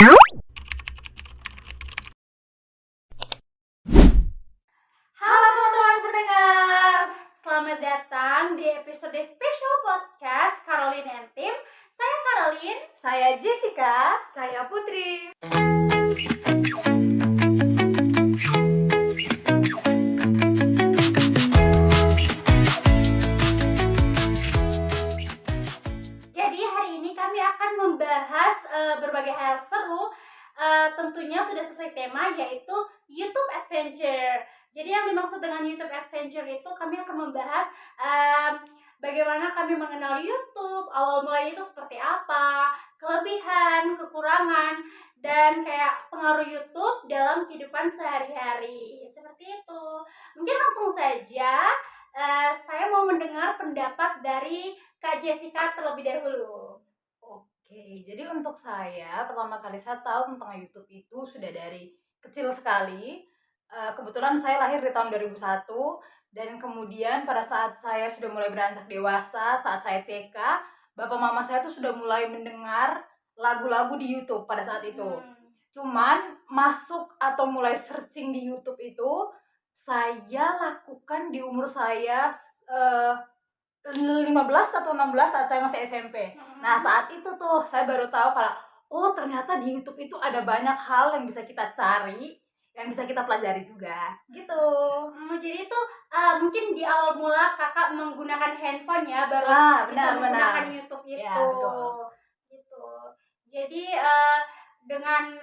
Halo teman-teman pendengar, selamat datang di episode spesial podcast Caroline and Tim. Saya Caroline, Saya Jessica. saya Putri. Jadi hari ini kami akan membahas berbagai hal seru. Tentunya sudah sesuai tema, yaitu YouTube Adventure. Jadi yang dimaksud dengan YouTube Adventure itu kami akan membahas bagaimana kami mengenal YouTube, awal mulanya itu seperti apa, kelebihan, kekurangan, dan kayak pengaruh YouTube dalam kehidupan sehari-hari. Seperti itu. Mungkin langsung saja saya mau mendengar pendapat dari Kak Jessica terlebih dahulu. Oke, jadi untuk saya pertama kali saya tahu tentang YouTube itu sudah dari kecil sekali. Kebetulan saya lahir di tahun 2001 dan kemudian pada saat saya sudah mulai beranjak dewasa, saat saya TK, bapak mama saya tuh sudah mulai mendengar lagu-lagu di YouTube pada saat itu. Cuman masuk atau mulai searching di YouTube itu saya lakukan di umur saya 15 atau 16 saat saya masih SMP. Nah, saat itu tuh saya baru tahu kalau oh ternyata di YouTube itu ada banyak hal yang bisa kita cari, yang bisa kita pelajari juga. Gitu. Jadi itu mungkin di awal mula kakak menggunakan handphone ya, baru bisa menggunakan YouTube itu. Ya, betul. Gitu. Jadi dengan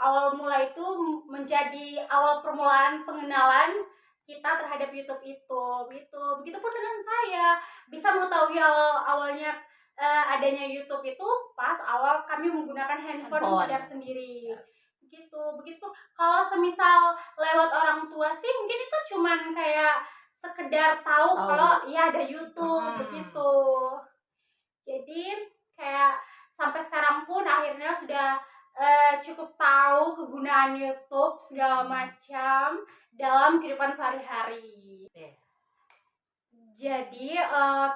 awal mula itu menjadi awal permulaan pengenalan kita terhadap YouTube itu, gitu. Begitupun dengan saya, bisa mengetahui awalnya adanya YouTube itu pas awal kami menggunakan handphone sadar sendiri. Begitu. Kalau semisal lewat orang tua sih mungkin itu cuman kayak sekedar tahu kalau ya ada YouTube begitu. Jadi kayak sampai sekarang pun akhirnya sudah cukup tahu kegunaan YouTube segala macam dalam kehidupan sehari-hari. Jadi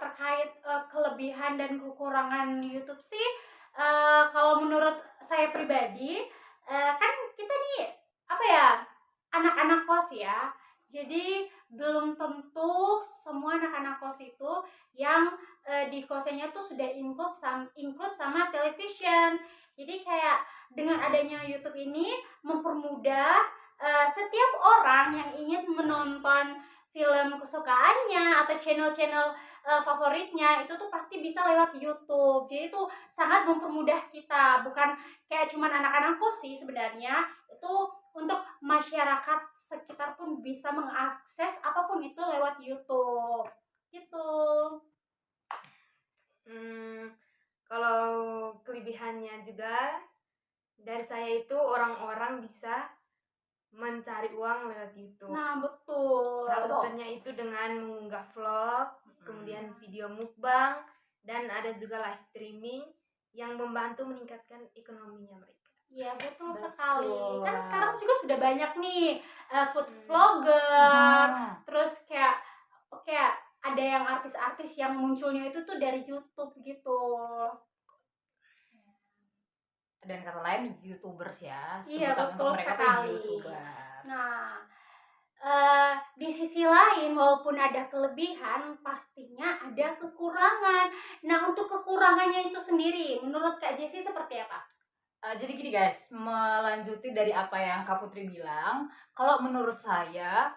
terkait kelebihan dan kekurangan YouTube sih, kalau menurut saya pribadi, kan kita nih anak-anak kos ya. Jadi belum tentu semua anak-anak kos itu yang di kosannya tuh sudah include sama television. Jadi kayak dengan adanya YouTube ini mempermudah setiap orang yang ingin menonton film kesukaannya atau channel-channel favoritnya itu tuh pasti bisa lewat YouTube. Jadi itu sangat mempermudah kita, bukan kayak cuman anak-anak kos sih sebenarnya. Itu untuk masyarakat sekitar pun bisa mengakses apapun itu lewat YouTube. Gitu. Kalau kelebihannya juga dari saya itu orang-orang bisa mencari uang lewat YouTube. Nah, betul. Salah satunya itu dengan mengunggah vlog, kemudian video mukbang, dan ada juga live streaming yang membantu meningkatkan ekonominya mereka. Iya, betul sekali. Kan sekarang juga sudah banyak nih food vlogger, terus kayak ada yang artis-artis yang munculnya itu tuh dari YouTube gitu. Dan kata lain YouTubers ya. Iya, sebutan betul untuk mereka sekali. tuh YouTubers. Nah, di sisi lain walaupun ada kelebihan pastinya ada kekurangan. Nah, untuk kekurangannya itu sendiri menurut Kak Jessie seperti apa? Jadi gini guys, melanjuti dari apa yang Kak Putri bilang, kalau menurut saya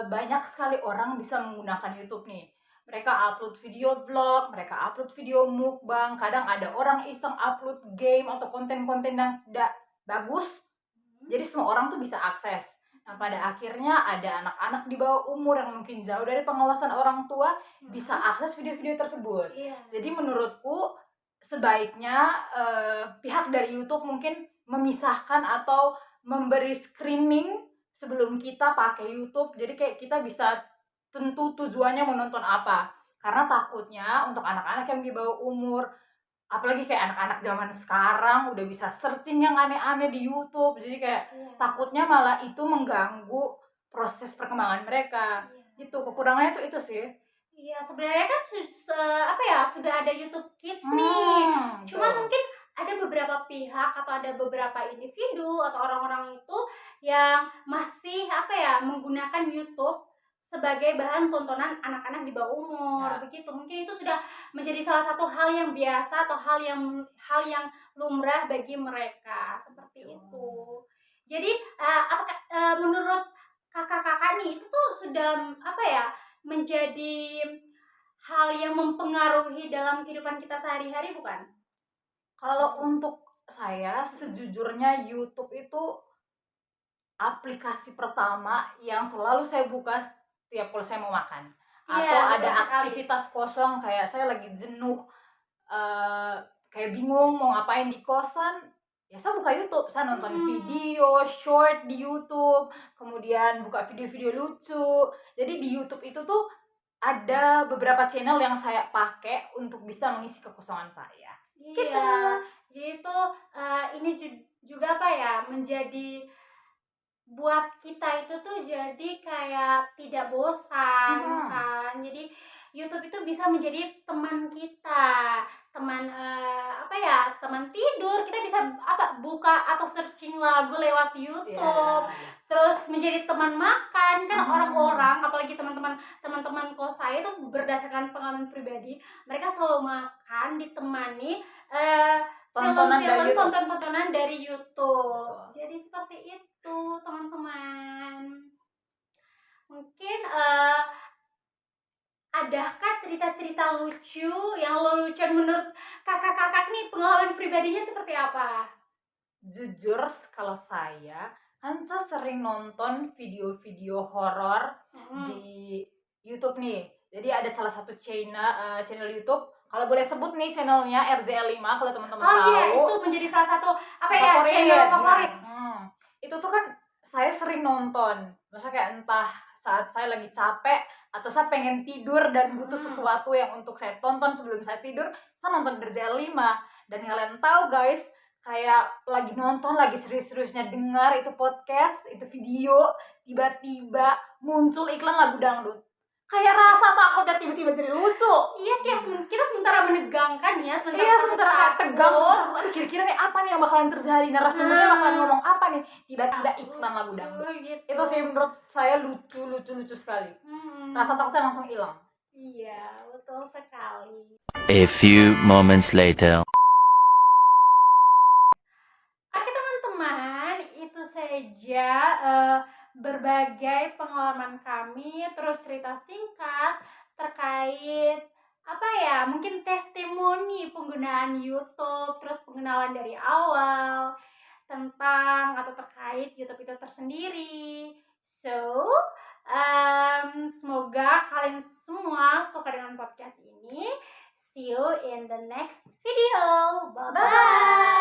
banyak sekali orang bisa menggunakan YouTube nih. Mereka upload video vlog, mereka upload video mukbang, kadang ada orang iseng upload game atau konten-konten yang tidak bagus. Jadi semua orang tuh bisa akses. Nah, pada akhirnya ada anak-anak di bawah umur yang mungkin jauh dari pengawasan orang tua bisa akses video-video tersebut. Jadi menurutku sebaiknya pihak dari YouTube mungkin memisahkan atau memberi screening sebelum kita pakai YouTube. Jadi kayak kita bisa tentu tujuannya menonton apa. Karena takutnya untuk anak-anak yang di bawah umur, apalagi kayak anak-anak zaman sekarang udah bisa searching yang aneh-aneh di YouTube. Jadi kayak takutnya malah itu mengganggu proses perkembangan mereka. Gitu, kekurangannya tuh itu sih. Iya, sebenarnya kan sudah ada YouTube Kids nih. Cuman mungkin ada beberapa pihak atau ada beberapa individu atau orang-orang itu yang masih menggunakan YouTube sebagai bahan tontonan anak-anak di bawah umur. Ya. Begitu, mungkin itu sudah menjadi salah satu hal yang biasa atau hal yang lumrah bagi mereka, seperti itu. Jadi apakah menurut kakak-kakak nih itu tuh sudah menjadi hal yang mempengaruhi dalam kehidupan kita sehari-hari, bukan? Kalau untuk saya sejujurnya YouTube itu aplikasi pertama yang selalu saya buka setiap kalau saya mau makan. Iya, Atau betul ada sekali. aktivitas kosong kayak saya lagi jenuh, kayak bingung mau ngapain di kosan, ya saya buka YouTube, saya nonton video short di YouTube, kemudian buka video-video lucu. Jadi di YouTube itu tuh ada beberapa channel yang saya pakai untuk bisa mengisi kekosongan saya. Iya, jadi itu ini juga menjadi buat kita itu tuh jadi kayak tidak bosan kan. Jadi YouTube itu bisa menjadi teman kita, teman teman tidur. Kita bisa buka atau searching lagu lewat YouTube. Terus menjadi teman makan kan. Orang-orang apalagi teman-teman kos saya itu berdasarkan pengalaman pribadi, mereka selalu makan ditemani tonton-tontonan dari YouTube. Betul. Jadi seperti itu, teman-teman. Mungkin adakah cerita-cerita lucu yang lucu menurut kakak-kakak nih, pengalaman pribadinya seperti apa? Jujur kalau saya kan saya sering nonton video-video horor di YouTube nih. Jadi ada salah satu channel YouTube, kalau boleh sebut nih channelnya RZL5 kalau teman-teman tahu. Iya, itu menjadi salah satu channel favorit. Itu tuh kan saya sering nonton. Maksudnya kayak entah saat saya lagi capek atau saya pengen tidur dan butuh sesuatu yang untuk saya tonton sebelum saya tidur, saya nonton RZL5. Dan kalian tahu guys, kayak lagi nonton, lagi serius-seriusnya dengar itu podcast, itu video, tiba-tiba muncul iklan lagu dangdut. Kayak rasa takutnya tiba-tiba jadi lucu. Iya, kayak kita sementara menegangkan ya, sementara kayak tegang, aduh kira-kira nih apa nih yang bakalan terjadi, narasumbernya bakalan ngomong apa nih, tiba-tiba iklan lagu dangdut. Gitu. Itu sih menurut saya lucu sekali. Rasa takutnya langsung hilang. Iya, betul sekali. A few moments later. Oke teman-teman, itu saja berbagai pengalaman kami, terus cerita singkat terkait mungkin testimoni penggunaan YouTube, terus pengenalan dari awal tentang atau terkait YouTube itu tersendiri. So, semoga kalian semua suka dengan podcast ini. See you in the next video. Bye-bye.